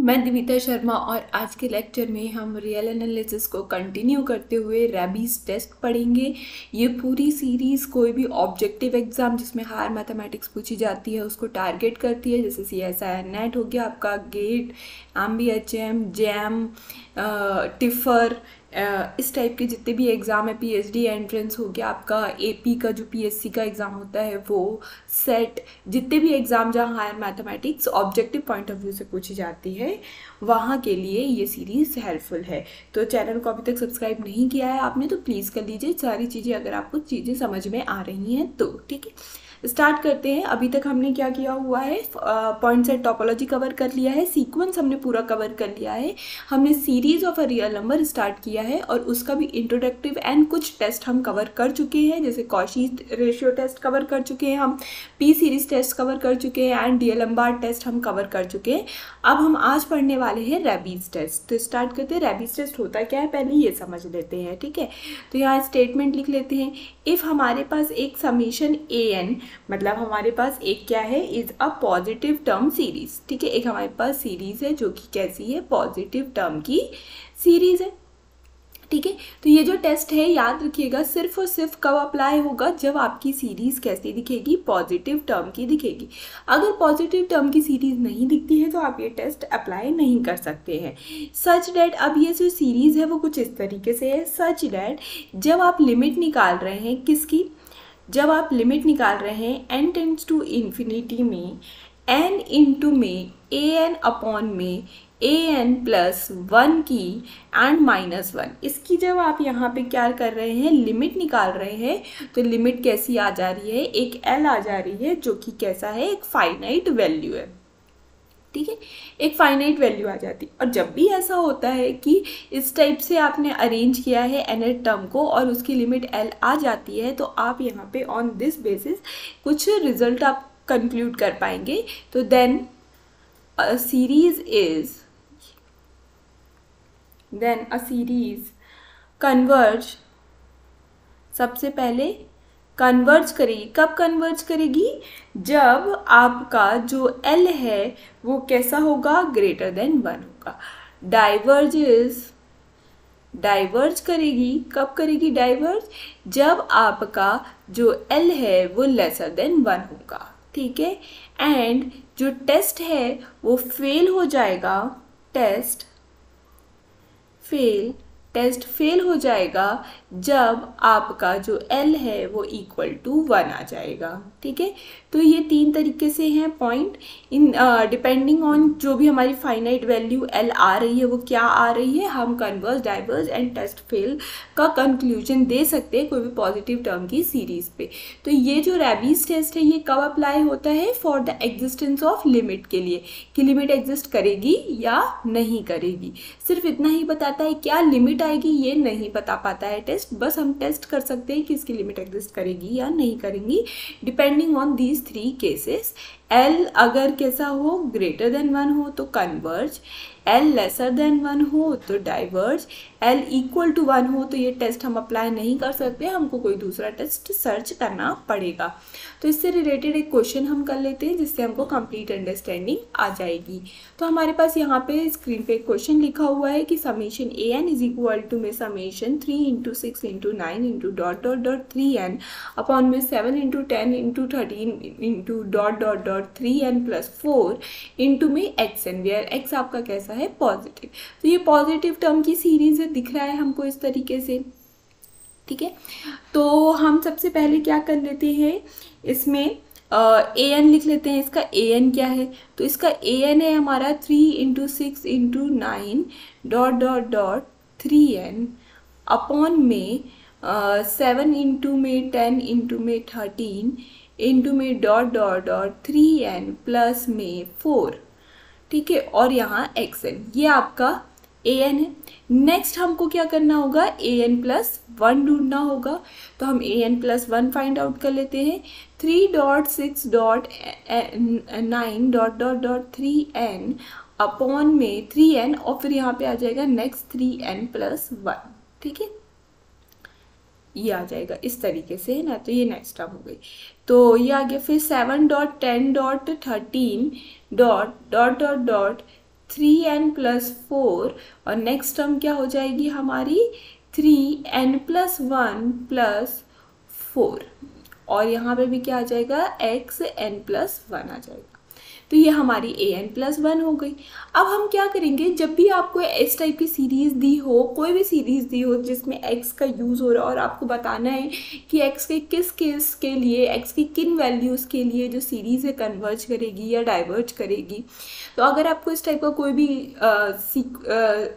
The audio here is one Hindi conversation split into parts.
मैं दिविता शर्मा और आज के लेक्चर में हम रियल एनालिसिस को कंटिन्यू करते हुए रैबीज टेस्ट पढ़ेंगे। ये पूरी सीरीज़ कोई भी ऑब्जेक्टिव एग्जाम जिसमें हायर मैथमेटिक्स पूछी जाती है उसको टारगेट करती है। जैसे CSIR नेट हो गया, आपका गेट, MBHM, जैम, टिफर, इस टाइप के जितने भी एग्ज़ाम है, PhD एंट्रेंस हो गया, आपका AP का जो PSC का एग्ज़ाम होता है वो, सेट, जितने भी एग्ज़ाम जहाँ higher mathematics objective point of view से पूछी जाती है वहाँ के लिए ये सीरीज़ हेल्पफुल है। तो चैनल को अभी तक सब्सक्राइब नहीं किया है आपने तो प्लीज़ कर लीजिए, सारी चीज़ें अगर आपको चीज़ें समझ में आ रही हैं तो। ठीक है, स्टार्ट करते हैं। अभी तक हमने क्या किया हुआ है, पॉइंट सेट टोपोलॉजी कवर कर लिया है, सीक्वेंस हमने पूरा कवर कर लिया है, हमने series of a real number start किया है और उसका भी इंट्रोडक्टिव एंड कुछ टेस्ट हम कवर कर चुके हैं। जैसे कॉशी रेशियो टेस्ट कवर कर चुके हैं, हम P सीरीज टेस्ट कवर कर चुके हैं एंड डीएलएमआर टेस्ट हम कवर कर चुके हैं। अब हम आज पढ़ने वाले हैं रैबीज टेस्ट। तो स्टार्ट करते हैं। रैबीज टेस्ट होता क्या है पहले ये समझ लेते हैं। ठीक है, तो यहाँ स्टेटमेंट लिख लेते हैं। इफ़ हमारे पास एक समीशन an, मतलब हमारे पास एक क्या है, is a positive term series. ठीक है, एक हमारे पास सीरीज है जो कि कैसी है, पॉजिटिव टर्म की सीरीज है। ठीक है, तो ये जो टेस्ट है याद रखिएगा सिर्फ और सिर्फ कब अप्लाई होगा, जब आपकी सीरीज कैसी दिखेगी, पॉजिटिव टर्म की दिखेगी। अगर पॉजिटिव टर्म की सीरीज नहीं दिखती है तो आप ये टेस्ट अप्लाई नहीं कर सकते हैं। सच डैट, अब ये जो सीरीज है वो कुछ इस तरीके से है। सच डैट जब आप लिमिट निकाल रहे हैं किसकी, जब आप लिमिट निकाल रहे हैं n टेंड्स टू इन्फिनिटी में n इंटू में an अपॉन में an प्लस 1 की एंड -1, इसकी जब आप यहाँ पे क्या कर रहे हैं, लिमिट निकाल रहे हैं, तो लिमिट कैसी आ जा रही है, एक L आ जा रही है जो कि कैसा है, एक फाइनाइट वैल्यू है। ठीक है, एक फाइनाइट वैल्यू आ जाती है। और जब भी ऐसा होता है कि इस टाइप से आपने अरेंज किया है nth टर्म को और उसकी लिमिट L आ जाती है तो आप यहाँ पे ऑन दिस बेसिस कुछ रिजल्ट आप कंक्लूड कर पाएंगे। तो देन अ सीरीज कन्वर्ज, सबसे पहले कन्वर्ज करेगी। कब कन्वर्ज करेगी, जब आपका जो L है वो कैसा होगा, ग्रेटर देन 1 होगा। डाइवर्ज करेगी, कब करेगी डाइवर्ज, जब आपका जो L है वो लेसर देन 1 होगा। ठीक है, एंड जो टेस्ट है वो फेल हो जाएगा, टेस्ट फेल हो जाएगा जब आपका जो L है वो इक्वल टू 1 आ जाएगा। ठीक है, तो ये 3 तरीके से हैं पॉइंट, इन डिपेंडिंग ऑन जो भी हमारी फाइनाइट वैल्यू L आ रही है वो क्या आ रही है, हम converge, diverge and test fail का कंक्लूजन दे सकते हैं कोई भी पॉजिटिव टर्म की सीरीज पे। तो ये जो रैबीज टेस्ट है ये कब अप्लाई होता है, for the existence of limit के लिए, कि लिमिट एग्जिस्ट करेगी या नहीं करेगी। सिर्फ इतना ही बताता है, क्या लिमिट आएगी ये नहीं बता पाता है टेस्ट, बस हम टेस्ट कर सकते हैं कि इसकी लिमिट एग्जिस्ट करेगी या नहीं करेगी, depending on these 3 cases. L अगर कैसा हो, ग्रेटर देन 1 हो तो कन्वर्ज, L लेसर देन 1 हो तो डाइवर्ज, L इक्वल टू 1 हो तो ये टेस्ट हम अप्लाई नहीं कर सकते, हमको कोई दूसरा टेस्ट सर्च करना पड़ेगा। तो इससे रिलेटेड एक क्वेश्चन हम कर लेते हैं जिससे हमको कंप्लीट अंडरस्टैंडिंग आ जाएगी। तो हमारे पास यहाँ पे स्क्रीन पे एक क्वेश्चन लिखा हुआ है कि summation an is equal to में summation 3 into 6 into 9 into dot dot dot 3n upon में 7 into 10 into 13 into dot dot dot 3n plus 4 into में xn, वेयर x आपका कैसा है, पॉजिटिव। तो ये पॉजिटिव टर्म की सीरीज है, दिख रहा है हमको इस तरीके से। ठीक है, तो हम सबसे पहले क्या कर लेते हैं, इसमें an लिख लेते हैं। इसका an क्या है, तो इसका an है हमारा 3 into 6 into 9 dot dot dot 3n upon में 7 इंटू में 10 इंटू में 13 इंटू में dot dot dot 3n plus में 4। ठीक है, और यहाँ xn, ये आपका an है। नेक्स्ट हमको क्या करना होगा, an प्लस 1 ढूंढना होगा। तो हम an प्लस 1 फाइंड आउट कर लेते हैं। 3 dot 6 dot 9 dot dot dot 3n upon में 3n और फिर यहाँ पे आ जाएगा नेक्स्ट 3n प्लस 1। ठीक है, ये आ जाएगा इस तरीके से ना, तो ये नेक्स्ट टर्म हो गई। तो ये आ गया, फिर 7 dot 10 dot 13 dot dot dot dot 3n+4 और नेक्स्ट टर्म क्या हो जाएगी हमारी 3n+1+4 और यहाँ पे भी क्या आ जाएगा xn+1 आ जाएगा। तो ये हमारी an+1 हो गई। अब हम क्या करेंगे, जब भी आपको इस टाइप की सीरीज़ दी हो, कोई भी सीरीज़ दी हो जिसमें x का यूज़ हो रहा है और आपको बताना है कि x के किस केस के लिए, x की किन वैल्यूज़ के लिए जो सीरीज़ है कन्वर्ज करेगी या डाइवर्ज करेगी, तो अगर आपको इस टाइप का कोई भी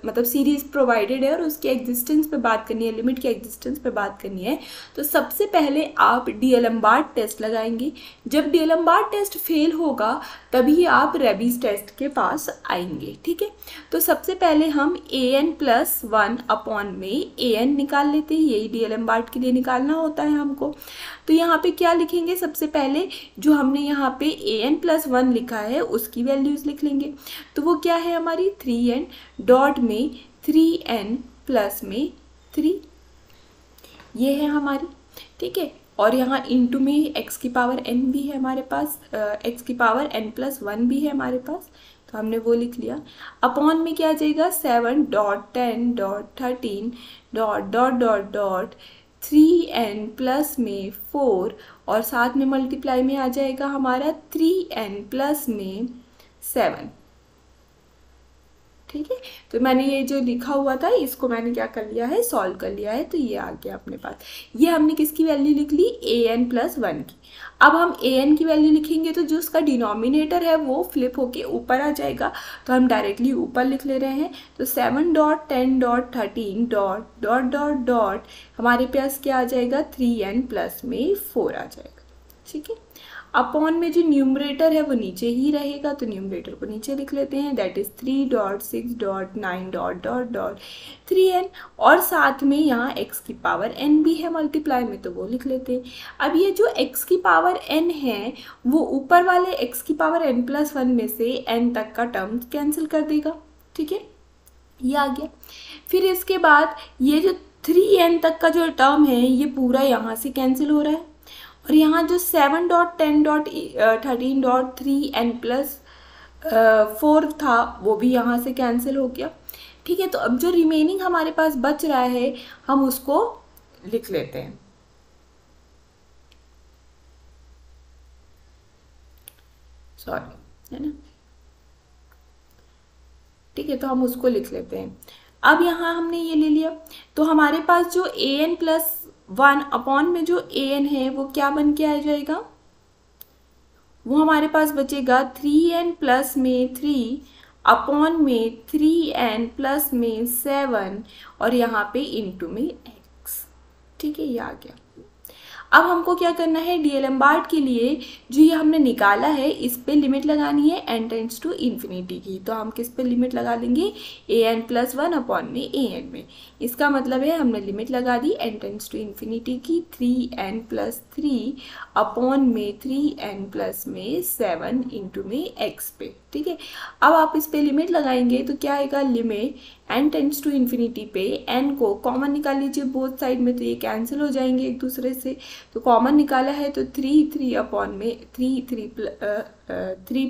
मतलब सीरीज़ प्रोवाइडेड है और उसके एग्जिस्टेंस पे बात करनी है, लिमिट के एग्जिस्टेंस पे बात करनी है, तो सबसे पहले आप डीएलएमबार्ट टेस्ट लगाएंगे। जब डीएलएमबार्ट टेस्ट फेल होगा तभी आप रेबीज टेस्ट के पास आएंगे। ठीक है, तो सबसे पहले हम an+1 अपॉन में an निकाल लेते हैं, यही डीएलएमबार्ट के लिए निकालना होता है हमको। तो यहाँ पे क्या लिखेंगे, सबसे पहले जो हमने यहाँ पे an+1 लिखा है उसकी वैल्यूज़ लिख लेंगे। तो वो क्या है हमारी 3n डॉट में 3n प्लस में 3, ये है हमारी। ठीक है, और यहाँ इंटू में x की पावर n भी है हमारे पास, x की पावर n+1 भी है हमारे पास, तो हमने वो लिख लिया। अपॉन में क्या आ जाएगा 7.10.13 ... 3n प्लस में 4 और साथ में मल्टीप्लाई में आ जाएगा हमारा 3n प्लस में 7। ठीक है, तो मैंने ये जो लिखा हुआ था इसको मैंने क्या कर लिया है, सॉल्व कर लिया है, तो ये आ गया अपने पास। ये हमने किसकी वैल्यू लिख ली, an+1 की। अब हम an की वैल्यू लिखेंगे तो जो उसका डिनोमिनेटर है वो फ्लिप होके ऊपर आ जाएगा, तो हम डायरेक्टली ऊपर लिख ले रहे हैं। तो 7.10.13 ... हमारे पास क्या आ जाएगा 3n प्लस में 4 आ जाएगा। ठीक है, अपॉन में जो न्यूमरेटर है वो नीचे ही रहेगा, तो न्यूमरेटर को नीचे लिख लेते हैं, दैट इज 3.6.9... 3n और साथ में यहाँ x की पावर n भी है मल्टीप्लाई में, तो वो लिख लेते हैं। अब ये जो x की पावर n है वो ऊपर वाले x की पावर n+1 में से n तक का टर्म कैंसिल कर देगा। ठीक है, ये आ गया। फिर इसके बाद ये जो 3n तक का जो टर्म है ये पूरा यहाँ से कैंसिल हो रहा है, और यहाँ जो 7.10.13n+4 था वो भी यहाँ से कैंसिल हो गया। ठीक है, तो अब जो रिमेनिंग हमारे पास बच रहा है हम उसको लिख लेते हैं। सॉरी, है ना। ठीक है, तो हम उसको लिख लेते हैं। अब यहाँ हमने ये ले लिया, तो हमारे पास जो an+1 अपॉन में जो an है वो क्या बन के आ जाएगा, वो हमारे पास बचेगा 3n प्लस में 3 अपॉन में 3n प्लस में 7 और यहाँ पे इंटू में x। ठीक है, ये आ गया। अब हमको क्या करना है, डीएलएमबार्ट के लिए जो ये हमने निकाला है इस पे लिमिट लगानी है n टेंड्स टू इन्फिनिटी की। तो हम किस पे लिमिट लगा लेंगे, an+1 अपॉन में an में। इसका मतलब है हमने लिमिट लगा दी n टेंड्स टू इन्फिनिटी की 3n+3 अपॉन में 3n प्लस में 7 इंटू में x पे। ठीक है, अब आप इस पे लिमिट लगाएंगे तो क्या आएगा, limit n tends to infinity पे n को कॉमन निकाल लीजिए बोथ साइड में, तो ये कैंसिल हो जाएंगे एक दूसरे से। तो कॉमन निकाला है तो 3 अपॉन में 3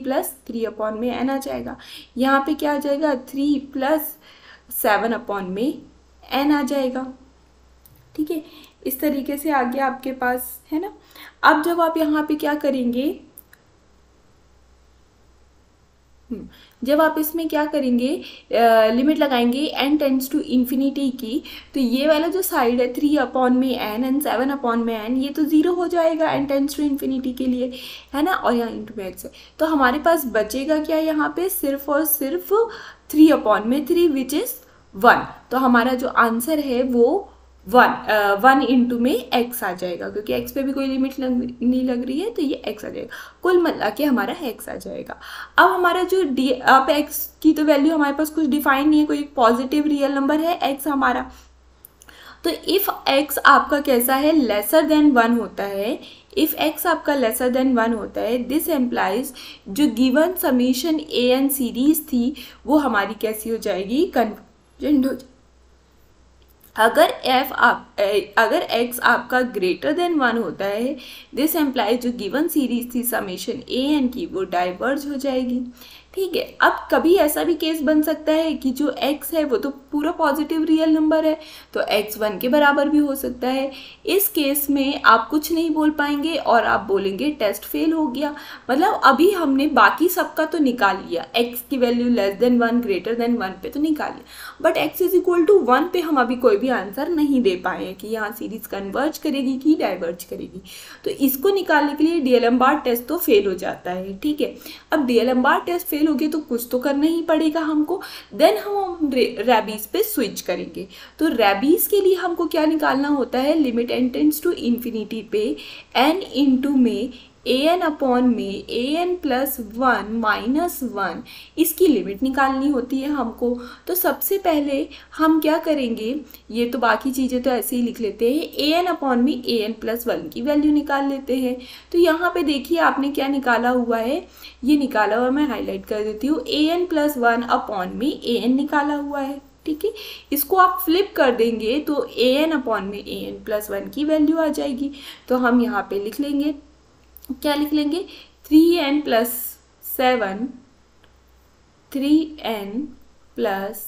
प्लस 3 अपॉन में n आ जाएगा। यहाँ पे क्या आ जाएगा 3 प्लस 7 अपॉन में n आ जाएगा। ठीक है, इस तरीके से आगे आपके पास है ना। अब जब आप यहाँ पे क्या करेंगे, जब आप इसमें क्या करेंगे, लिमिट लगाएंगे n टेंड्स टू इन्फिनिटी की, तो ये वाला जो साइड है 3 अपॉन में n एंड 7 अपॉन में n, ये तो 0 हो जाएगा n टेंड्स टू इन्फिनिटी के लिए, है ना, और यहाँ इंटू में x है। तो हमारे पास बचेगा क्या यहाँ पे, सिर्फ और सिर्फ 3 अपॉन में 3 विच इज 1। तो हमारा जो आंसर है वो 1 इंटू में x आ जाएगा, क्योंकि x पे भी कोई लिमिट नहीं लग रही है, तो ये x आ जाएगा। कुल मिला के हमारा x आ जाएगा। अब हमारा जो अब x की तो वैल्यू हमारे पास कुछ डिफाइन नहीं है, कोई पॉजिटिव रियल नंबर है x हमारा। तो इफ़ x आपका कैसा है, लेसर देन 1 होता है, इफ़ x आपका लेसर देन 1 होता है, दिस एम्प्लाइज जो गिवन समीशन an सीरीज थी वो हमारी कैसी हो जाएगी, कन्वर्जेंट हो जाएगी। अगर f आप अगर x आपका ग्रेटर देन 1 होता है, दिस एम्प्लाइज जो गिवन सीरीज थी समेशन ए एन की वो डाइवर्ज हो जाएगी। ठीक है, अब कभी ऐसा भी केस बन सकता है कि जो x है वो तो पूरा पॉजिटिव रियल नंबर है, तो x 1 के बराबर भी हो सकता है। इस केस में आप कुछ नहीं बोल पाएंगे और आप बोलेंगे टेस्ट फेल हो गया। मतलब अभी हमने बाकी सबका तो निकाल लिया, x की value less than 1 greater than 1 पे तो निकाल लिया, but x is equal to 1 पे हम अभी कोई भी आंसर नहीं दे पाए कि यहाँ सीरीज कन्वर्ज करेगी कि डाइवर्ज करेगी। तो इसको निकालने के लिए डीएलएमबार्ट टेस्ट तो फेल हो जाता है। ठीक है, अब डीएलएमबार्ट टेस्ट फेल हो गए तो कुछ तो करना ही पड़ेगा हमको, देन हम रैबीज पे स्विच करेंगे। तो रैबीज के लिए हमको क्या निकालना होता है, limit n tends to infinity पे n इंटू में an अपॉन में an प्लस 1 माइनस 1 इसकी लिमिट निकालनी होती है हमको। तो सबसे पहले हम क्या करेंगे, ये तो बाकी चीज़ें तो ऐसे ही लिख लेते हैं, an अपॉन में an प्लस 1 की वैल्यू निकाल लेते हैं। तो यहाँ पे देखिए आपने क्या निकाला हुआ है, ये निकाला हुआ मैं हाईलाइट कर देती हूँ, an प्लस 1 अपॉन में an निकाला हुआ है। ठीक है, इसको आप फ्लिप कर देंगे तो an अपॉन में an प्लस 1 की वैल्यू आ जाएगी। तो हम यहाँ पे लिख लेंगे, क्या लिख लेंगे, 3n plus 7 3n plus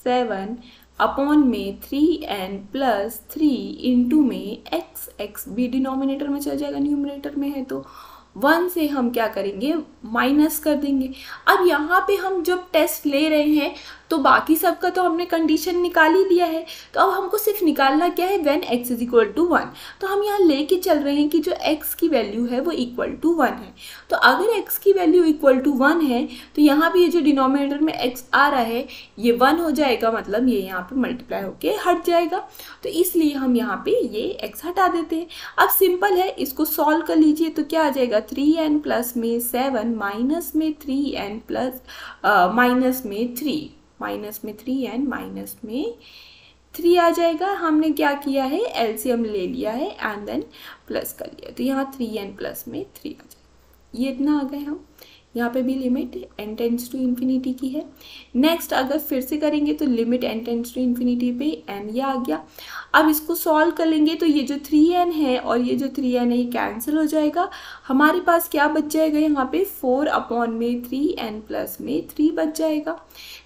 7 upon में 3n प्लस 3 इंटू में x भी डिनोमिनेटर में चल जाएगा, न्यूमरेटर में है तो 1 से हम क्या करेंगे, माइनस कर देंगे। अब यहाँ पे हम जब टेस्ट ले रहे हैं तो बाकी सबका तो हमने कंडीशन निकाल ही दिया है, तो अब हमको सिर्फ निकालना क्या है, when x is equal to 1। तो हम यहाँ लेके चल रहे हैं कि जो x की वैल्यू है वो इक्वल टू 1 है। तो अगर x की वैल्यू इक्वल टू 1 है तो यहाँ पे ये जो डिनोमिनेटर में x आ रहा है ये 1 हो जाएगा, मतलब ये यहाँ पे मल्टीप्लाई होके हट जाएगा। तो इसलिए हम यहाँ पे ये x हटा देते हैं। अब सिंपल है, इसको सॉल्व कर लीजिए तो क्या आ जाएगा, 3n प्लस में 7 माइनस में 3n प्लस माइनस में 3 माइनस में 3n माइनस में 3 आ जाएगा। हमने क्या किया है, एलसीएम ले लिया है एंड देन प्लस कर लिया, तो यहाँ 3n प्लस में 3 आ जाएगा। ये इतना आ गए हम, यहाँ पे भी limit n tends to infinity की है। नेक्स्ट अगर फिर से करेंगे तो limit n tends to infinity पे n ये आ गया। अब इसको सॉल्व कर लेंगे तो ये जो 3n है और ये जो 3n है ये कैंसिल हो जाएगा। हमारे पास क्या बच जाएगा, यहाँ पे 4 अपॉन में 3n प्लस में 3 बच जाएगा।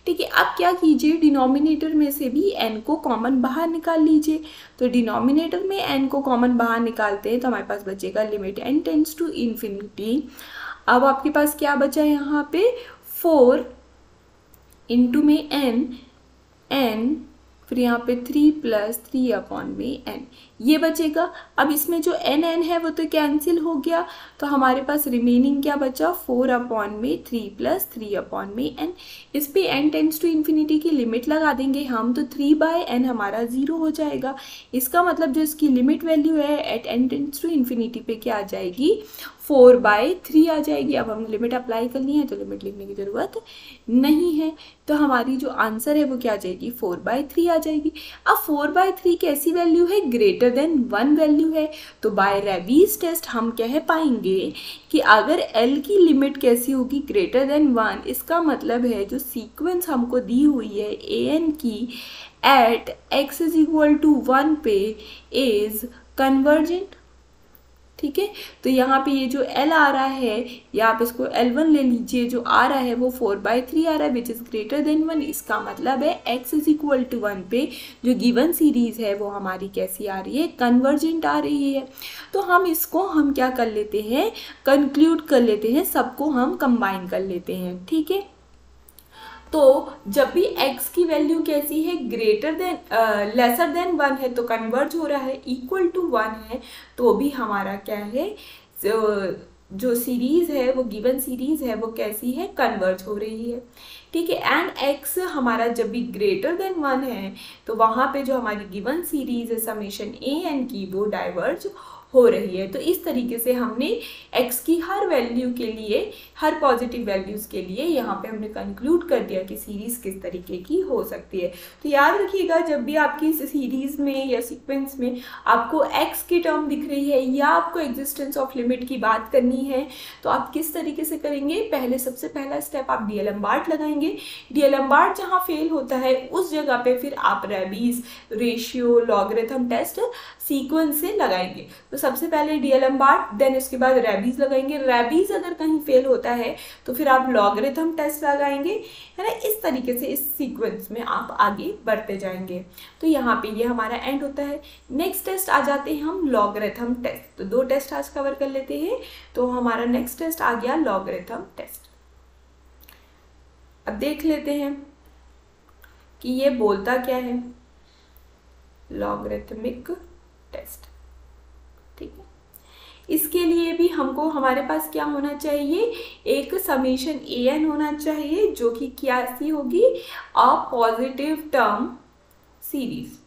ठीक है, अब क्या कीजिए, डिनोमिनेटर में से भी n को कॉमन बाहर निकाल लीजिए। तो डिनोमिनेटर में n को कॉमन बाहर निकालते हैं तो हमारे पास बचेगा limit n tends to infinity. अब आपके पास क्या बचा है, यहाँ पे 4 इंटू में n फिर यहाँ पे 3 प्लस 3 अपॉन में n ये बचेगा। अब इसमें जो n है वो तो कैंसिल हो गया, तो हमारे पास रिमेनिंग क्या बचा, 4 अपॉन में 3 प्लस 3 अपॉन में n। इस पे n टेंड्स टू इन्फिनिटी की लिमिट लगा देंगे हम, तो 3/n हमारा 0 हो जाएगा। इसका मतलब जो इसकी लिमिट वैल्यू है at n tends to infinity पे क्या आ जाएगी, 4/3 आ जाएगी। अब हम लिमिट अप्लाई करनी है तो लिमिट लिखने की ज़रूरत नहीं है, तो हमारी जो आंसर है वो क्या आ जाएगी, 4/3 आ जाएगी। अब 4/3 कैसी वैल्यू है, ग्रेटर देन 1 वैल्यू है। तो बाय रैबीज टेस्ट हम कह पाएंगे कि अगर L की लिमिट कैसी होगी, ग्रेटर देन 1, इसका मतलब है जो सीक्वेंस हमको दी हुई है an की at x is equal to 1 पे इज कन्वर्जेंट। ठीक है, तो यहाँ पे ये जो L आ रहा है या आप इसको L1 ले लीजिए, जो आ रहा है वो 4/3 आ रहा है विच इज़ ग्रेटर देन 1। इसका मतलब है x इज इक्वल टू 1 पे जो गिवन सीरीज है वो हमारी कैसी आ रही है, कन्वर्जेंट आ रही है। तो हम इसको हम क्या कर लेते हैं, कंक्लूड कर लेते हैं, सबको हम कंबाइन कर लेते हैं। ठीक है, तो जब भी x की वैल्यू कैसी है, ग्रेटर देन लेसर देन 1 है तो कन्वर्ज हो रहा है, इक्वल टू 1 है तो भी हमारा क्या है, जो सीरीज़ है वो गिवन सीरीज़ है वो कैसी है, कन्वर्ज हो रही है। ठीक है, एंड x हमारा जब भी ग्रेटर देन 1 है तो वहाँ पे जो हमारी गिवन सीरीज़ है समेशन an की वो डाइवर्ज हो रही है। तो इस तरीके से हमने x की हर वैल्यू के लिए, हर पॉजिटिव वैल्यूज़ के लिए यहाँ पे हमने कंक्लूड कर दिया कि सीरीज़ किस तरीके की हो सकती है। तो याद रखिएगा, जब भी आपकी इस सीरीज़ में या सीक्वेंस में आपको x की टर्म दिख रही है या आपको एग्जिस्टेंस ऑफ लिमिट की बात करनी है, तो आप किस तरीके से करेंगे? पहले सबसे पहला स्टेप आप डीएलएमबार्ट लगाएंगे। डीएलएमबार्ट जहाँ फेल होता है उस जगह पे फिर आप Raabe's, ratio, logarithm test sequence से लगाएंगे। तो सबसे पहले डीएलएमबार्ट, देन उसके बाद रेबीज लगाएंगे। रेबीज अगर कहीं फेल होता है तो फिर आप लॉगरिथम टेस्ट लगाएंगे, है ना। इस तरीके से इस सीक्वेंस में आप आगे बढ़ते जाएंगे। तो यहाँ पे ये हमारा एंड होता है। नेक्स्ट टेस्ट आ जाते हैं हम लॉगरिथम टेस्ट। तो 2 टेस्ट आज कवर कर लेते हैं। तो हमारा नेक्स्ट टेस्ट आ गया लॉगरिथम टेस्ट। अब देख लेते हैं कि ये बोलता क्या है। लॉगरिथमिक टेस्ट, ठीक है। इसके लिए भी हमको हमारे पास क्या होना चाहिए? एक समेशन an होना चाहिए, जो कि क्या सी होगी? अ पॉजिटिव टर्म सीरीज,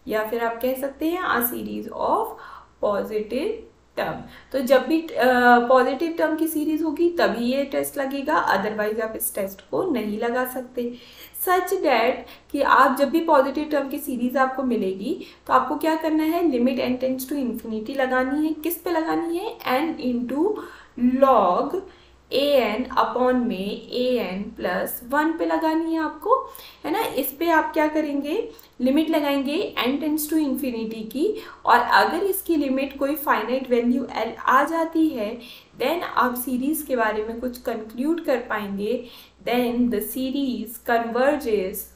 या फिर आप कह सकते हैं a series of positive term. तो जब भी पॉजिटिव टर्म की सीरीज होगी तभी ये टेस्ट लगेगा, अदरवाइज आप इस टेस्ट को नहीं लगा सकते। सच डैट कि आप जब भी पॉजिटिव टर्म की सीरीज आपको मिलेगी तो आपको क्या करना है? Limit n tends to infinity लगानी है। किस पे लगानी है? n into log an upon में an+1 पे लगानी है आपको, है ना। इस पे आप क्या करेंगे? लिमिट लगाएंगे n टेंड्स टू इन्फिनिटी की, और अगर इसकी लिमिट कोई फाइनाइट वैल्यू l आ जाती है देन आप सीरीज के बारे में कुछ कंक्लूड कर पाएंगे। Then the series converges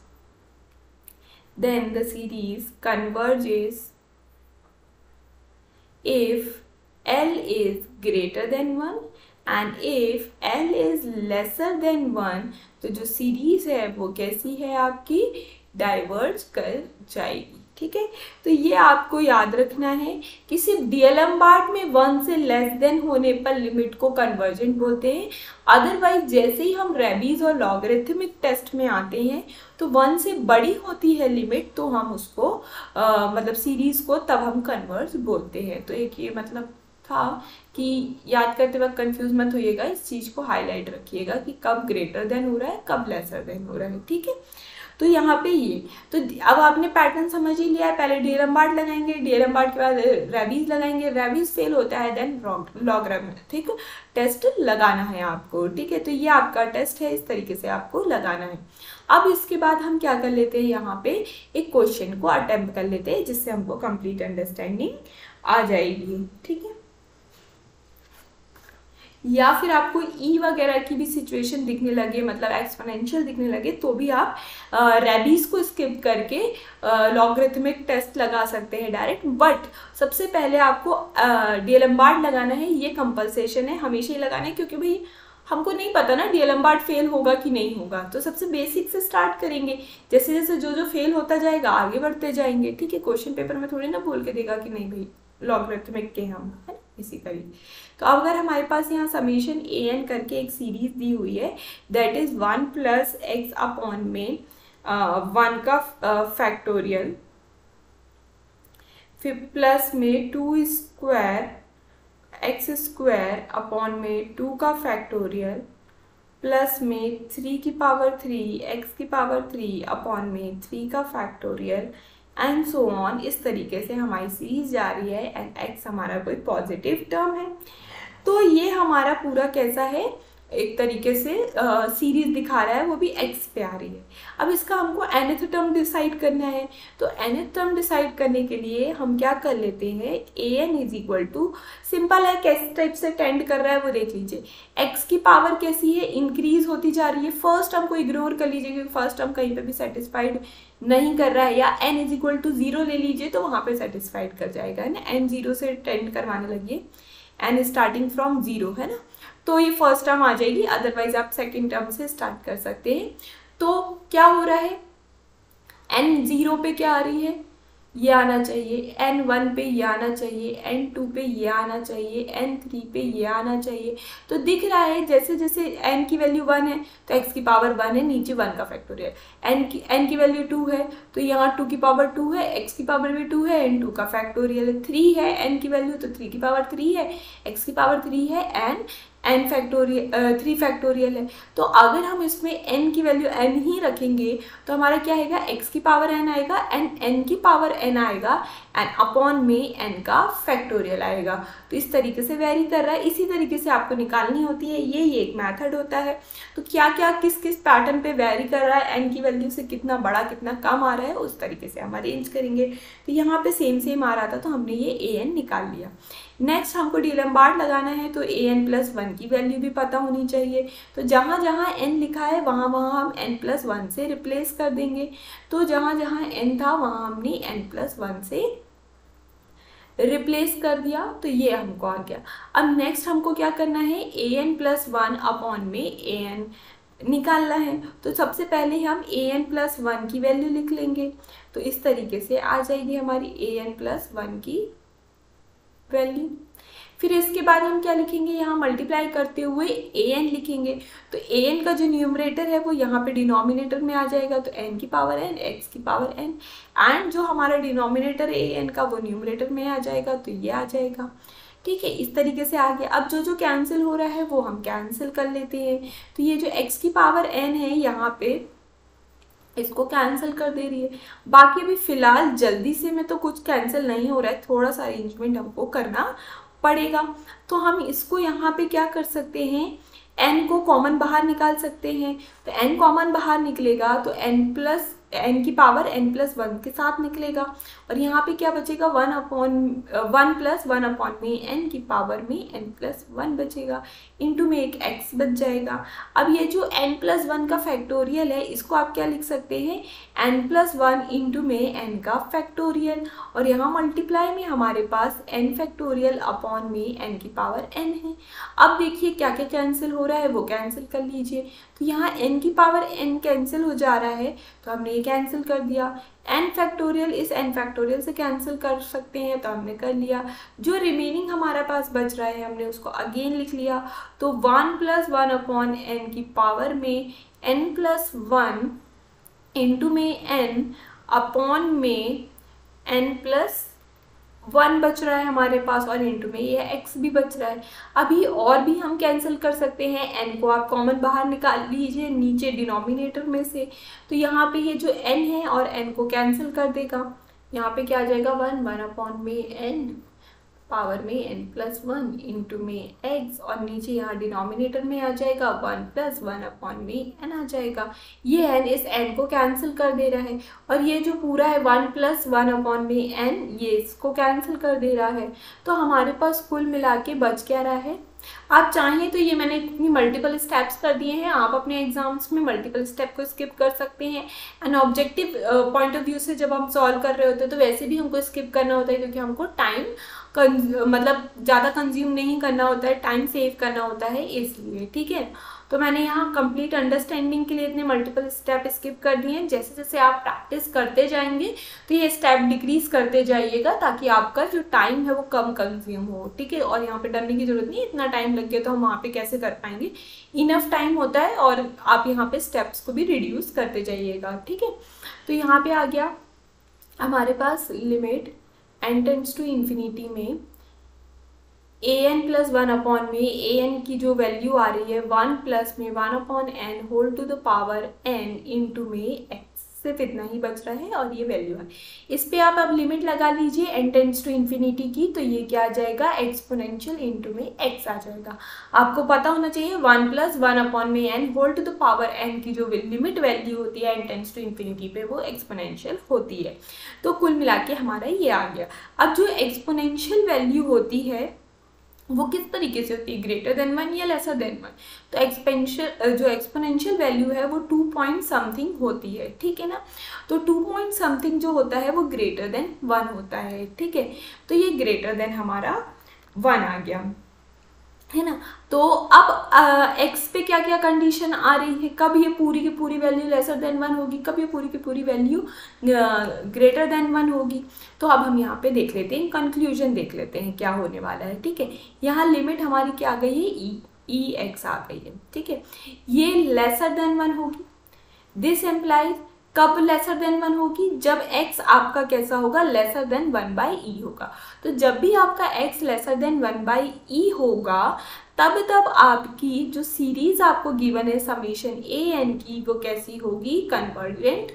if l is greater than 1 and if l is lesser than 1, तो जो सीरीज है वो कैसी है आपकी? डाइवर्ज कर जाएगी, ठीक है। तो ये आपको याद रखना है कि सिर्फ डीएलएमबार्ट में 1 से लेस देन होने पर लिमिट को कन्वर्जेंट बोलते हैं। अदरवाइज जैसे ही हम रेबीज और लॉगरिथमिक टेस्ट में आते हैं तो 1 से बड़ी होती है लिमिट, तो हम उसको मतलब सीरीज को तब हम कन्वर्ज बोलते हैं। तो एक ये मतलब था कि याद करते वक्त कंफ्यूज मत होइएगा, इस चीज़ को हाईलाइट रखिएगा कि कब ग्रेटर देन हो रहा है, कब लेसर देन हो रहा है, ठीक है। तो यहाँ पे ये, तो अब आपने पैटर्न समझ ही लिया है। पहले डीएलएमबार्ट लगाएंगे, डीएलएमबार्ट के बाद रेबीज लगाएंगे, रेबीज फेल होता है देन लॉगरिथमिक टेस्ट लगाना है आपको, ठीक है। तो ये आपका टेस्ट है, इस तरीके से आपको लगाना है। अब इसके बाद हम क्या कर लेते हैं? यहाँ पे एक क्वेश्चन को अटेम्प्ट कर लेते हैं, जिससे हमको कंप्लीट अंडरस्टैंडिंग आ जाएगी, ठीक है। या फिर आपको ई वगैरह की भी सिचुएशन दिखने लगे, मतलब एक्सपोनेंशियल दिखने लगे, तो भी आप रेबीज को स्किप करके लॉगरिथमिक टेस्ट लगा सकते हैं डायरेक्ट। बट सबसे पहले आपको डीएलएमबार्ट लगाना है, ये कंपल्सेशन है, हमेशा ही लगाना है, क्योंकि भाई हमको नहीं पता ना डीएलएमबार्ट फेल होगा कि नहीं होगा। तो सबसे बेसिक से स्टार्ट करेंगे, जैसे जैसे जो फेल होता जाएगा आगे बढ़ते जाएंगे, ठीक है। क्वेश्चन पेपर में थोड़ी ना बोल के देगा कि नहीं भाई लॉगरिथमिक के हम, है ना, इसी तरीके। तो अब अगर हमारे पास यहाँ समेशन an करके एक सीरीज दी हुई है, दैट इज 1 + x अपॉन में 1 का फैक्टोरियल, फिर प्लस में 2² x² अपॉन में 2 का फैक्टोरियल, प्लस में 3³ x³ अपॉन में 3 का फैक्टोरियल, एंड सो ऑन। इस तरीके से हमारी सीरीज जा रही है एंड x हमारा कोई पॉजिटिव टर्म है। तो ये हमारा पूरा कैसा है? एक तरीके से सीरीज दिखा रहा है, वो भी x पे आ रही है। अब इसका हमको nth टर्म डिसाइड करना है। तो nth टर्म डिसाइड करने के लिए हम क्या कर लेते हैं? an = सिंपल है, कैसे टाइप से टेंड कर रहा है वो देख लीजिए। x की पावर कैसी है? इंक्रीज होती जा रही है। फर्स्ट टर्म को इग्नोर कर लीजिए, क्योंकि फर्स्ट टर्म कहीं पे भी सेटिस्फाइड नहीं कर रहा है। या n = 0 ले लीजिए तो वहाँ पे सेटिस्फाइड कर जाएगा, है ना। n 0 से टेंड करवाने लगिए, n स्टार्टिंग फ्रॉम 0, है ना। तो ये फर्स्ट टर्म आ जाएगी, अदरवाइज आप सेकंड टर्म से स्टार्ट कर सकते हैं। तो क्या हो रहा है? n 0 पे क्या आ रही है? ये आना चाहिए, n1 पे ये आना चाहिए, n2 पे ये आना चाहिए, n3 पे ये आना चाहिए। तो दिख रहा है जैसे जैसे n की वैल्यू 1 है तो x की पावर 1 है, नीचे 1 का फैक्टोरियल। n की वैल्यू 2 है तो यहाँ 2 की पावर 2 है, x की पावर भी 2 है, n2 का फैक्टोरियल 3 है, n की वैल्यू तो 3 की पावर 3 है, x की पावर 3 है, n फैक्टोरियल 3 फैक्टोरियल है। तो अगर हम इसमें n की वैल्यू n ही रखेंगे तो हमारा क्या आएगा, x की पावर n आएगा एंड n की पावर n आएगा एंड अपॉन में n का फैक्टोरियल आएगा। तो इस तरीके से वेरी कर रहा है, इसी तरीके से आपको निकालनी होती है, ये एक मेथड होता है। तो क्या क्या किस किस पैटर्न पे वेरी कर रहा है, n की वैल्यू से कितना बड़ा कितना कम आ रहा है, उस तरीके से हम अरेंज करेंगे। तो यहाँ पे सेम आ रहा था तो हमने ये an निकाल लिया। नेक्स्ट हमको डीलम्बार्ड लगाना है तो an+1 की वैल्यू भी पता होनी चाहिए। तो जहाँ जहाँ n लिखा है वहाँ वहाँ हम n+1 से रिप्लेस कर देंगे। तो जहाँ जहाँ n था वहाँ हमने n+1 से रिप्लेस कर दिया, तो ये हमको आ गया। अब नेक्स्ट हमको क्या करना है, an+1 अपॉन में an निकालना है। तो सबसे पहले हम an+1 की वैल्यू लिख लेंगे, तो इस तरीके से आ जाएगी हमारी an+1 की वैल्यू। फिर इसके बाद हम क्या लिखेंगे, यहाँ मल्टीप्लाई करते हुए an लिखेंगे। तो an का जो न्यूमरेटर है वो यहाँ पे डिनोमिनेटर में आ जाएगा, तो n की पावर n, x की पावर n, एंड जो हमारा डिनोमिनेटर है an का वो न्यूमरेटर में आ जाएगा, तो ये आ जाएगा। ठीक है, इस तरीके से आ गया। अब जो कैंसिल हो रहा है वो हम कैंसिल कर लेते हैं। तो ये जो x की पावर n है यहाँ पे इसको कैंसिल कर दे रही है। बाकी अभी फिलहाल जल्दी से में तो कुछ कैंसिल नहीं हो रहा है, थोड़ा सा अरेंजमेंट हमको करना पड़ेगा। तो हम इसको यहाँ पे क्या कर सकते हैं, n को कॉमन बाहर निकाल सकते हैं। तो n कॉमन बाहर निकलेगा तो n की पावर n+1 के साथ निकलेगा, और यहाँ पे क्या बचेगा, 1+1 अपॉन में n की पावर में n+1 बचेगा, इनटू में एक x बच जाएगा। अब ये जो n+1 का फैक्टोरियल है इसको आप क्या लिख सकते हैं, n+1 इंटू में n का फैक्टोरियल, और यहाँ मल्टीप्लाई में हमारे पास n फैक्टोरियल अपॉन में n की पावर n है। अब देखिए क्या क्या कैंसिल हो रहा है वो कैंसिल कर लीजिए। तो यहाँ n की पावर n कैंसिल हो जा रहा है तो हमने ये कैंसिल कर दिया। n फैक्टोरियल इस n फैक्टोरियल से कैंसिल कर सकते हैं तो हमने कर लिया। जो रिमेनिंग हमारे पास बच रहा है हमने उसको अगेन लिख लिया। तो 1+1 अपॉन n की पावर में n+1 इंटू में n अपॉन में n+1 बच रहा है हमारे पास, और इंटू में ये x भी बच रहा है। अभी और भी हम कैंसिल कर सकते हैं, n को आप कॉमन बाहर निकाल लीजिए नीचे डिनोमिनेटर में से। तो यहाँ पे ये जो n है और n को कैंसिल कर देगा, यहाँ पे क्या आ जाएगा, 1 अपॉन में n पावर में n+1 इंटू में x, और नीचे यहाँ डिनोमिनेटर में आ जाएगा 1+1 अपॉन में n आ जाएगा। ये n इस n को कैंसिल कर दे रहा है, और ये जो पूरा है 1+1 अपॉन में n ये इसको कैंसिल कर दे रहा है। तो हमारे पास कुल मिला के बच क्या रहा है। आप चाहें तो ये मैंने इतनी मल्टीपल स्टेप्स कर दिए हैं, आप अपने एग्जाम्स में मल्टीपल स्टेप को स्किप कर सकते हैं। And objective point of view से जब हम सॉल्व कर रहे होते हैं तो वैसे भी हमको स्किप करना होता है, क्योंकि हमको टाइम मतलब ज़्यादा कंज्यूम नहीं करना होता है, टाइम सेव करना होता है इसलिए। ठीक है, तो मैंने यहाँ कंप्लीट अंडरस्टैंडिंग के लिए इतने मल्टीपल स्टेप स्किप कर दिए हैं। जैसे जैसे आप प्रैक्टिस करते जाएंगे तो ये स्टेप डिक्रीज करते जाइएगा, ताकि आपका जो टाइम है वो कम कंज्यूम हो। ठीक है, और यहाँ पे डरने की जरूरत नहीं, इतना टाइम लग गया तो हम वहाँ पे कैसे कर पाएंगे, इनफ टाइम होता है, और आप यहाँ पे स्टेप्स को भी रिड्यूस करते जाइएगा। ठीक है, तो यहाँ पे आ गया हमारे पास limit n tends to infinity में an+1 अपॉन में an की जो वैल्यू आ रही है 1 प्लस में 1 upon n whole to the power n into में x, सिर्फ इतना ही बच रहा है और ये वैल्यू है। इस पे आप अब लिमिट लगा लीजिए n टेंड्स टू इन्फिनिटी की, तो ये क्या आ जाएगा, एक्सपोनेंशियल इंटू में x आ जाएगा। आपको पता होना चाहिए 1+1 अपॉन में n whole to the power n की जो लिमिट वैल्यू होती है n टेंड्स टू इन्फिनिटी पे वो एक्सपोनेंशियल होती है। तो कुल मिला के हमारा ये आ गया। अब जो एक्सपोनेंशियल वैल्यू होती है वो किस तरीके से होती है, ग्रेटर देन 1 या लेसर देन 1। तो जो एक्सपोनेंशियल वैल्यू है वो 2 पॉइंट समथिंग होती है। ठीक है ना, तो 2 पॉइंट समथिंग जो होता है वो ग्रेटर देन 1 होता है। ठीक है, तो ये ग्रेटर देन हमारा 1 आ गया। है ना। तो अब x पे क्या क्या कंडीशन आ रही है, कब ये पूरी की पूरी वैल्यू लेसर देन 1 होगी, कब ये पूरी की पूरी वैल्यू ग्रेटर देन 1 होगी। तो अब हम यहाँ पे देख लेते हैं, कंक्लूजन देख लेते हैं क्या होने वाला है। ठीक है, यहाँ लिमिट हमारी क्या आ गई है, ई एक्स आ गई है। ठीक है, ये लेसर देन 1 होगी। दिस एम्प्लाइज कब लेसर देन 1 होगी, जब x आपका कैसा होगा, लेसर देन 1/e होगा। तो जब भी आपका x लेसर देन 1/e होगा, तब आपकी जो सीरीज आपको गिवन है समेशन ए एन की, वो कैसी होगी, कन्वर्जेंट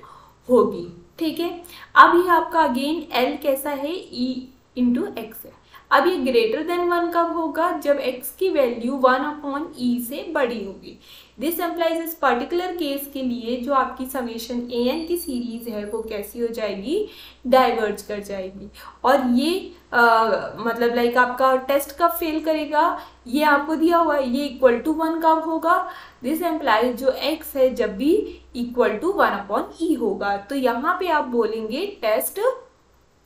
होगी। ठीक है, अब ये आपका अगेन L कैसा है, e इंटू एक्स है। अब ये ग्रेटर देन 1 कब होगा, जब x की वैल्यू 1/e से बड़ी होगी। दिस एम्प्लाइज इस पर्टिकुलर केस के लिए जो आपकी समेशन ए एन की सीरीज है वो कैसी हो जाएगी, डाइवर्ज कर जाएगी। और ये मतलब लाइक आपका टेस्ट कब फेल करेगा, ये आपको दिया हुआ है, ये इक्वल टू 1 कब होगा, दिस एम्प्लाइज जो x है जब भी इक्वल टू 1/e होगा। तो यहाँ पे आप बोलेंगे टेस्ट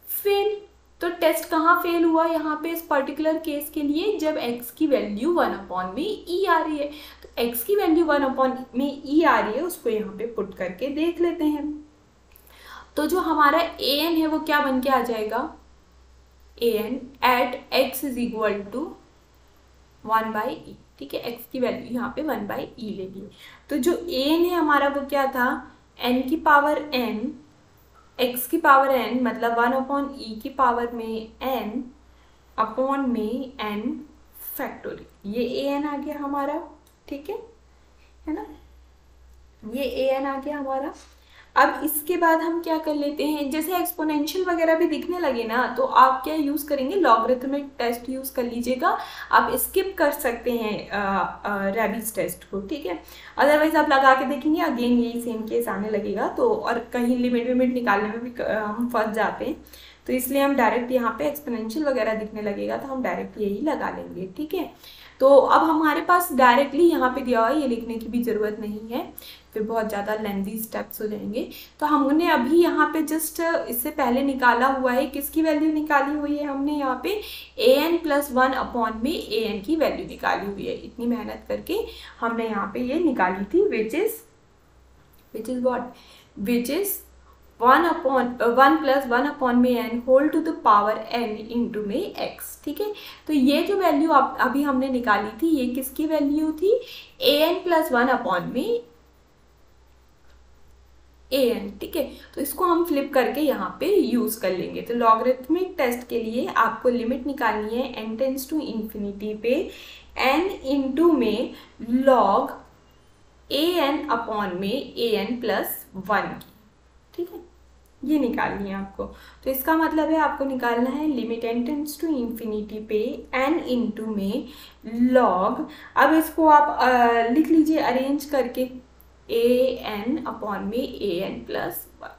फेल। तो टेस्ट कहाँ फेल हुआ, यहाँ पे इस पर्टिकुलर केस के लिए, जब x की वैल्यू 1/e आ रही है। तो x की वैल्यू 1/e आ रही है, उसको यहाँ पे पुट करके देख लेते हैं। तो जो हमारा an है वो क्या बन के आ जाएगा, an at x is equal to 1/e। ठीक है, x की वैल्यू यहाँ पे 1/e ले ली। तो जो an है हमारा वो क्या था, n की पावर n, x की पावर n मतलब 1/e की पावर में n अपॉन में n फैक्टोरियल, ये an आ गया हमारा। ठीक है ना, ये an आ गया हमारा। अब इसके बाद हम क्या कर लेते हैं, जैसे एक्सपोनेंशियल वगैरह भी दिखने लगे ना, तो आप क्या यूज़ करेंगे, लॉगरिथमिक टेस्ट यूज़ कर लीजिएगा। आप स्किप कर सकते हैं रैबीज टेस्ट को। ठीक है, अदरवाइज आप लगा के देखेंगे अगेन यही सेम केस आने लगेगा, तो और कहीं लिमिट विमिट निकालने में भी हम फंस जाते हैं। तो इसलिए हम डायरेक्ट यहाँ पे एक्सपोनेंशियल वगैरह दिखने लगेगा तो हम डायरेक्ट यही लगा लेंगे। ठीक है, तो अब हमारे पास डायरेक्टली यहाँ पे दिया हुआ है, ये लिखने की भी ज़रूरत नहीं है, फिर बहुत ज़्यादा लेंथी स्टेप्स हो जाएंगे। तो हमने अभी यहाँ पे जस्ट इससे पहले निकाला हुआ है, किसकी वैल्यू निकाली हुई है हमने यहाँ पे, an+1 अपॉन में an की वैल्यू निकाली हुई है। इतनी मेहनत करके हमने यहाँ पे ये निकाली थी, विच इज 1+1 अपॉन में n whole to the power n into में x। ठीक है, तो ये जो वैल्यू अभी हमने निकाली थी, ये किसकी वैल्यू थी, an+1 अपॉन में an। ठीक है, तो इसको हम फ्लिप करके यहाँ पे यूज कर लेंगे। तो लॉगरिथमिक टेस्ट के लिए आपको लिमिट निकालनी है n टेंड्स टू इन्फिनिटी पे n इंटू में log an अपॉन में an+1 की। ठीक है, ये निकालनी है आपको। तो इसका मतलब है आपको निकालना है limit n tends to infinity पे n इंटू में log, अब इसको आप लिख लीजिए अरेंज करके, an अपॉन में an+1।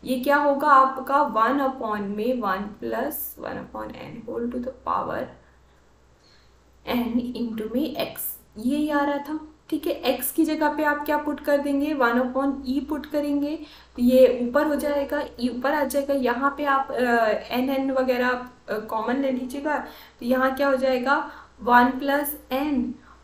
ये क्या होगा आपका 1 अपॉन में 1+1 upon n whole to the power n into में x, ये आ रहा था। ठीक है, x की जगह पे आप क्या पुट कर देंगे, 1/e पुट करेंगे, तो ये ऊपर हो जाएगा, e ऊपर आ जाएगा। यहाँ पे आप n वगैरह कॉमन ले लीजिएगा, तो यहाँ क्या हो जाएगा 1+n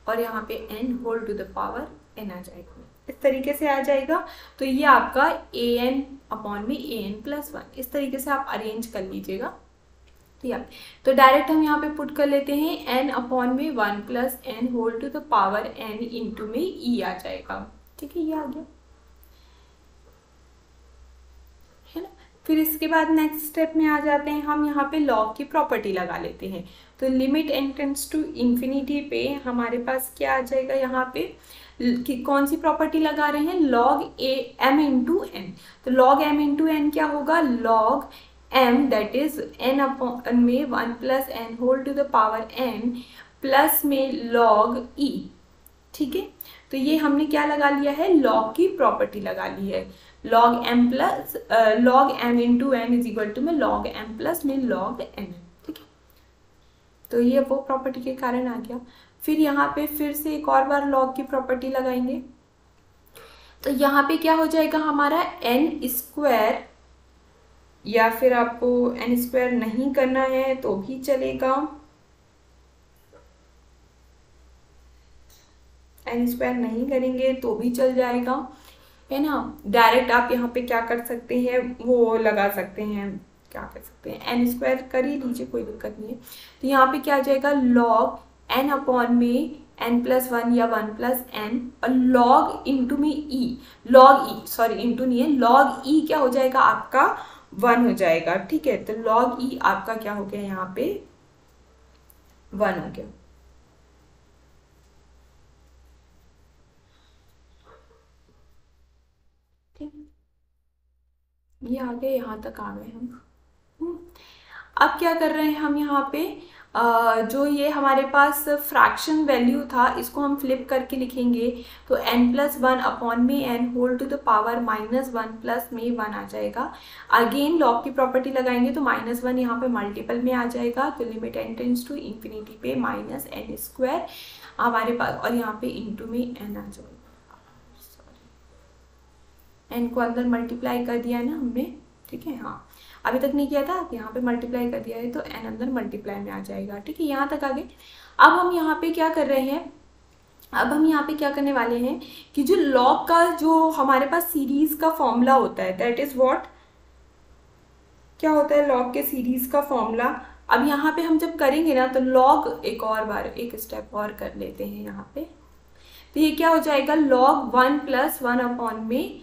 और यहाँ पे n whole to the power n आ जाएगा, इस तरीके से आ जाएगा। तो ये आपका an अपॉन में an+1, इस तरीके से आप अरेंज कर लीजिएगा। तो डायरेक्ट हम यहाँ पे पुट कर लेते हैं n अपॉन में 1+n whole to the power n into में e आ जाएगा। ठीक है, ये आ गया है ना। फिर इसके बाद नेक्स्ट स्टेप में आ जाते हैं, हम यहाँ पे लॉग की प्रॉपर्टी लगा लेते हैं। तो limit n tends to infinity पे हमारे पास क्या आ जाएगा, यहाँ पे कि कौन सी प्रॉपर्टी लगा रहे हैं, log m इंटू n। तो log m इंटू n क्या होगा, log m that is n upon में 1+n whole to the power n plus में log e। ठीक है, तो ये हमने क्या लगा लिया है, log की प्रॉपर्टी लगा ली है, log m into n is equal to में log m प्लस में log n। ठीक है, तो ये वो प्रॉपर्टी के कारण आ गया। फिर यहाँ पे फिर से एक और बार log की प्रॉपर्टी लगाएंगे, तो यहाँ पे क्या हो जाएगा हमारा n², या फिर आपको n² नहीं करना है तो भी चलेगा, एन स्क्वायर नहीं करेंगे तो भी चल जाएगा, है ना। डायरेक्ट आप यहाँ पे क्या कर सकते हैं, वो लगा सकते हैं, क्या कर सकते हैं, एन स्क्वायर कर ही लीजिए, कोई दिक्कत नहीं है। तो यहाँ पे क्या आ जाएगा, लॉग एन अपॉन में एन प्लस वन या वन प्लस एन, और लॉग इंटू में ई, लॉग ई, सॉरी इंटू नहीं है, लॉग ई क्या हो जाएगा आपका 1 हो जाएगा, ठीक है। तो लॉग ई आपका क्या हो गया, यहाँ पे 1 हो गया। ठीक, ये आ गए, यहाँ तक आ गए हम। अब क्या कर रहे हैं हम यहाँ पे, जो ये हमारे पास फ्रैक्शन वैल्यू था इसको हम फ्लिप करके लिखेंगे, तो n प्लस वन अपॉन में n whole to the power minus one plus में 1 आ जाएगा। अगेन लॉग की प्रॉपर्टी लगाएंगे तो माइनस वन यहाँ पे मल्टीपल में आ जाएगा, तो limit n tends to infinity पे माइनस n स्क्वायर हमारे पास, और यहाँ पे इंटू में n आ जाएगा, सॉरी n को अंदर मल्टीप्लाई कर दिया है ना हमने, ठीक है, हाँ अभी तक नहीं किया था, आप यहाँ पे मल्टीप्लाई कर दिया है तो n अंदर मल्टीप्लाई में आ जाएगा, ठीक है, यहाँ तक आ गए। अब हम यहाँ पे क्या कर रहे हैं, अब हम यहाँ पे क्या करने वाले हैं कि जो लॉग का जो हमारे पास सीरीज का फॉर्मूला होता है, दैट इज व्हाट, क्या होता है लॉग के सीरीज का फॉर्मूला। अब यहाँ पे हम जब करेंगे ना तो लॉग एक और बार एक स्टेप और कर लेते हैं यहाँ पे, तो ये क्या हो जाएगा, लॉग 1 प्लस 1 अपॉन में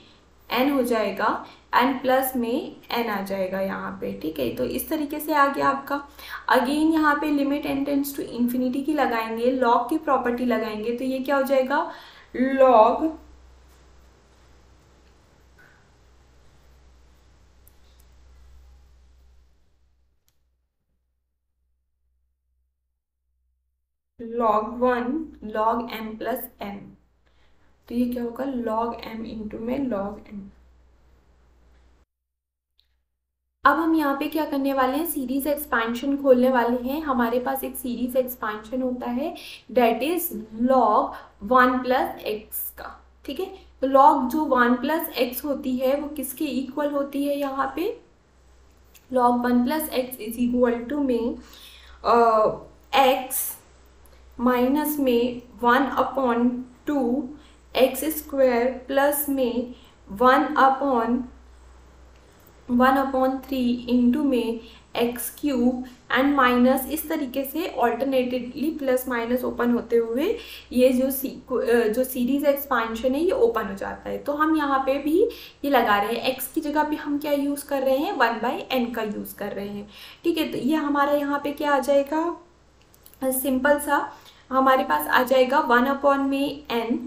n हो जाएगा, n प्लस में n आ जाएगा यहाँ पे, ठीक है। तो इस तरीके से आ गया आपका। अगेन यहाँ पे limit n tends to infinity की लगाएंगे, लॉग की प्रॉपर्टी लगाएंगे, तो ये क्या हो जाएगा, log log 1 log m plus m, तो ये क्या होगा, log m इंटू में log m। अब हम यहाँ पे क्या करने वाले हैं, सीरीज एक्सपेंशन खोलने वाले हैं। हमारे पास एक सीरीज एक्सपेंशन होता है, that is log 1 plus x का, ठीक है। तो log जो 1 प्लस एक्स होती है वो किसके इक्वल होती है, यहाँ पे log 1 plus x is equal to में एक्स माइनस में 1 अपॉन 2 एक्स स्क्वायर प्लस में 1 अपॉन 3 इंटू में एक्स क्यूब एंड माइनस, इस तरीके से ऑल्टरनेटिवली प्लस माइनस ओपन होते हुए ये जो सीरीज एक्सपांशन है ये ओपन हो जाता है। तो हम यहाँ पे भी ये लगा रहे हैं, एक्स की जगह पे हम क्या यूज़ कर रहे हैं, 1/n का यूज़ कर रहे हैं, ठीक है। तो ये हमारा यहाँ पे क्या आ जाएगा, सिंपल सा हमारे पास आ जाएगा 1 अपॉन में n,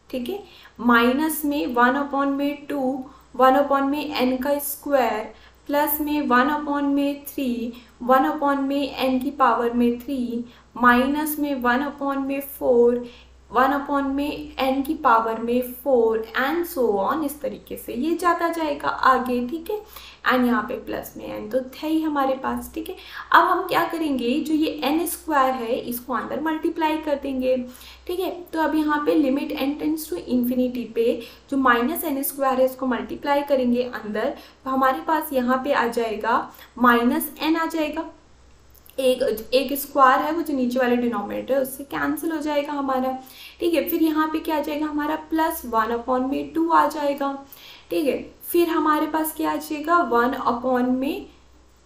ठीक है, माइनस में 1 अपॉन में 2, 1 अपॉन में n का स्क्वायर प्लस में 1 अपॉन में 3, 1 अपॉन में n की पावर में 3 माइनस में 1 अपॉन में 4, 1 अपॉन में n की पावर में 4 एंड सो ऑन, इस तरीके से ये जाता जाएगा आगे, ठीक है। एंड यहाँ पे प्लस में n तो थे ही हमारे पास, ठीक है। अब हम क्या करेंगे, जो ये n स्क्वायर है इसको अंदर मल्टीप्लाई कर देंगे, ठीक है। तो अब यहाँ पे limit n tends to infinity पे जो माइनस n स्क्वायर है इसको मल्टीप्लाई करेंगे अंदर, तो हमारे पास यहाँ पे आ जाएगा माइनस n आ जाएगा, एक स्क्वायर है वो जो नीचे वाले डिनोमिनेटर है उससे कैंसिल हो जाएगा हमारा, ठीक है। फिर यहाँ पे क्या आ जाएगा हमारा प्लस 1 अपॉन में 2 आ जाएगा, ठीक है। फिर हमारे पास क्या आ जाएगा 1 अपॉन में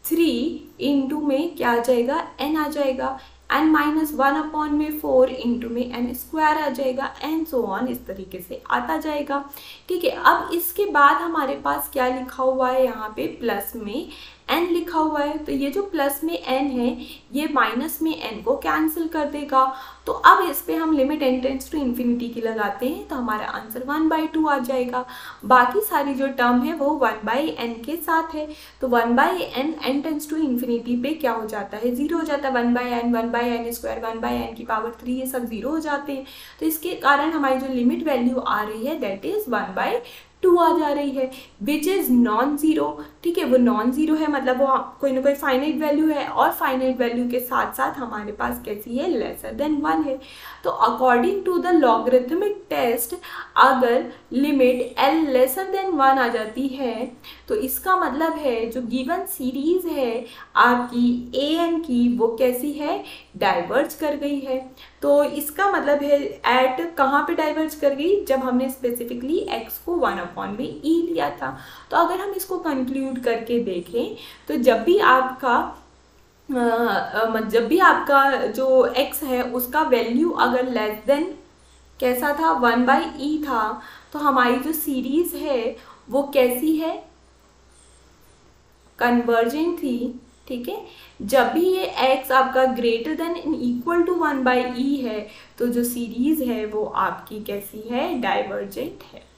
3 इंटू में क्या आ जाएगा n आ जाएगा, एंड माइनस 1 अपॉन में 4 इंटू में n स्क्वायर आ जाएगा एंड सो ऑन, इस तरीके से आता जाएगा, ठीक है। अब इसके बाद हमारे पास क्या लिखा हुआ है, यहाँ पे प्लस में n लिखा हुआ है, तो ये जो प्लस में n है ये माइनस में n को कैंसिल कर देगा। तो अब इस पे हम limit n tends to infinity की लगाते हैं तो हमारा आंसर 1/2 आ जाएगा। बाकी सारी जो टर्म है वो 1/n के साथ है, तो 1/n n tends to infinity पे क्या हो जाता है, 0 हो जाता है। 1/n 1/n स्क्वायर 1/n की पावर 3 ये सब 0 हो जाते हैं, तो इसके कारण हमारी जो लिमिट वैल्यू आ रही है दैट इज 1/2 2 आ जा रही है, विच इज़ नॉन ज़ीरो। ठीक है, वो नॉन ज़ीरो है मतलब वो कोई ना कोई फाइनाइट वैल्यू है, और फाइनाइट वैल्यू के साथ साथ हमारे पास कैसी है, लेसर देन 1 है। तो according to the logarithmic test अगर लिमिट l लेसर देन 1 आ जाती है तो इसका मतलब है जो गिवन सीरीज है आपकी an की वो कैसी है, डाइवर्ज कर गई है। तो इसका मतलब है एट कहाँ पे डाइवर्ज कर गई, जब हमने स्पेसिफिकली x को 1/e लिया था। तो अगर हम इसको कंक्लूड करके देखें तो जब भी आपका जो x है उसका वैल्यू अगर लेस देन कैसा था, 1/e था, तो हमारी जो सीरीज है वो कैसी है, कन्वर्जेंट थी। ठीक है, जब भी ये x आपका greater than in equal to 1/e है तो जो सीरीज है वो आपकी कैसी है, डाइवर्जेंट है।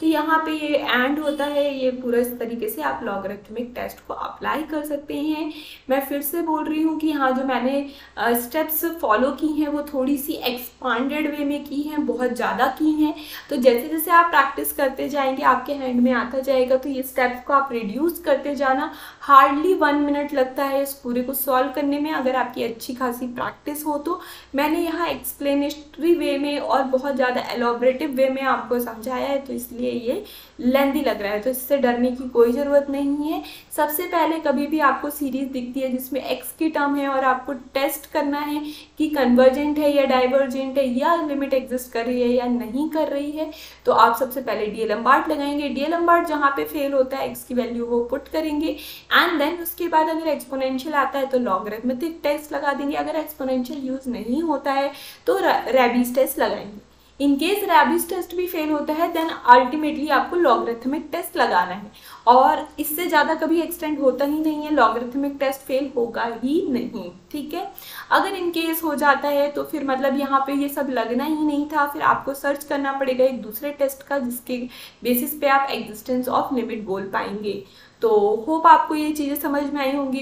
तो यहाँ पे ये एंड होता है, ये पूरा इस तरीके से आप लॉगरिथमिक टेस्ट को अप्लाई कर सकते हैं। मैं फिर से बोल रही हूँ कि यहाँ जो मैंने स्टेप्स फॉलो की हैं वो थोड़ी सी एक्सपांडेड वे में की हैं, बहुत ज़्यादा की हैं। तो जैसे जैसे आप प्रैक्टिस करते जाएंगे आपके हैंड में आता जाएगा, तो ये स्टेप्स को आप रिड्यूस करते जाना। हार्डली 1 मिनट लगता है इस पूरे को सॉल्व करने में, अगर आपकी अच्छी खासी प्रैक्टिस हो तो। मैंने यहाँ एक्सप्लेनेटरी वे में और बहुत ज़्यादा एलॉबरेटिव वे में आपको समझाया है, तो इसलिए ये लेंथी लग रहा है, तो इससे डरने की कोई ज़रूरत नहीं है। सबसे पहले कभी भी आपको सीरीज दिखती है जिसमें x की टर्म है और आपको टेस्ट करना है कि कन्वर्जेंट है या डाइवर्जेंट है, या लिमिट एग्जिस्ट कर रही है या नहीं कर रही है, तो आप सबसे पहले डीएलएमबार्ट लगाएंगे। डीएलएमबार्ट जहाँ पे फेल होता है x की वैल्यू वो पुट करेंगे, एंड देन उसके बाद अगर एक्सपोनेंशियल आता है तो लॉगरिथमिक टेस्ट लगा देंगे। अगर एक्सपोनेंशियल यूज़ नहीं होता है तो रैबीज टेस्ट लगाएंगे। इन केस रैबीज टेस्ट भी फेल होता है देन अल्टीमेटली आपको लॉगरिथमिक टेस्ट लगाना है, और इससे ज़्यादा कभी एक्सटेंड होता ही नहीं है, लॉगरिथमिक टेस्ट फेल होगा ही नहीं। ठीक है, अगर इन केस हो जाता है तो फिर मतलब यहाँ पे ये सब लगना ही नहीं था, फिर आपको सर्च करना पड़ेगा एक दूसरे टेस्ट का जिसके बेसिस पे आप एग्जिस्टेंस ऑफ लिमिट बोल पाएंगे। तो होप आपको ये चीज़ें समझ में आई होंगी,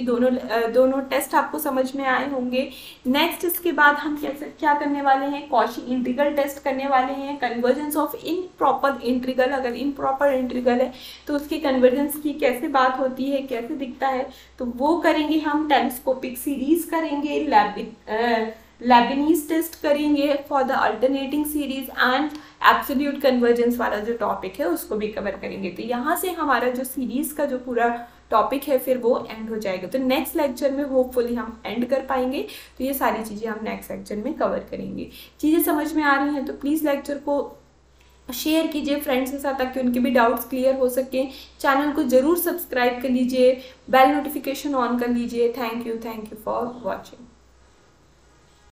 दोनों टेस्ट आपको समझ में आए होंगे। नेक्स्ट इसके बाद हम क्या करने वाले हैं, कॉची इंटीग्रल टेस्ट करने वाले हैं, कन्वर्जेंस ऑफ इम्प्रॉपर इंटीग्रल। अगर इम्प्रॉपर इंटीग्रल है तो उसकी कन्वर्जेंस की कैसे बात होती है, कैसे दिखता है, तो वो करेंगे हम। टेलीस्कोपिक सीरीज करेंगे, लेबनीज टेस्ट करेंगे for the alternating series, and absolute convergence वाला जो टॉपिक है उसको भी कवर करेंगे। तो यहाँ से हमारा जो सीरीज का जो पूरा टॉपिक है फिर वो एंड हो जाएगा। तो नेक्स्ट लेक्चर में होपफुली हम एंड कर पाएंगे। तो ये सारी चीज़ें हम नेक्स्ट लेक्चर में कवर करेंगे। चीज़ें समझ में आ रही हैं तो प्लीज़ लेक्चर को शेयर कीजिए फ्रेंड्स के साथ ताकि उनके भी डाउट्स क्लियर हो सके। चैनल को ज़रूर सब्सक्राइब कर लीजिए, बेल नोटिफिकेशन ऑन कर लीजिए। Thank you for watching.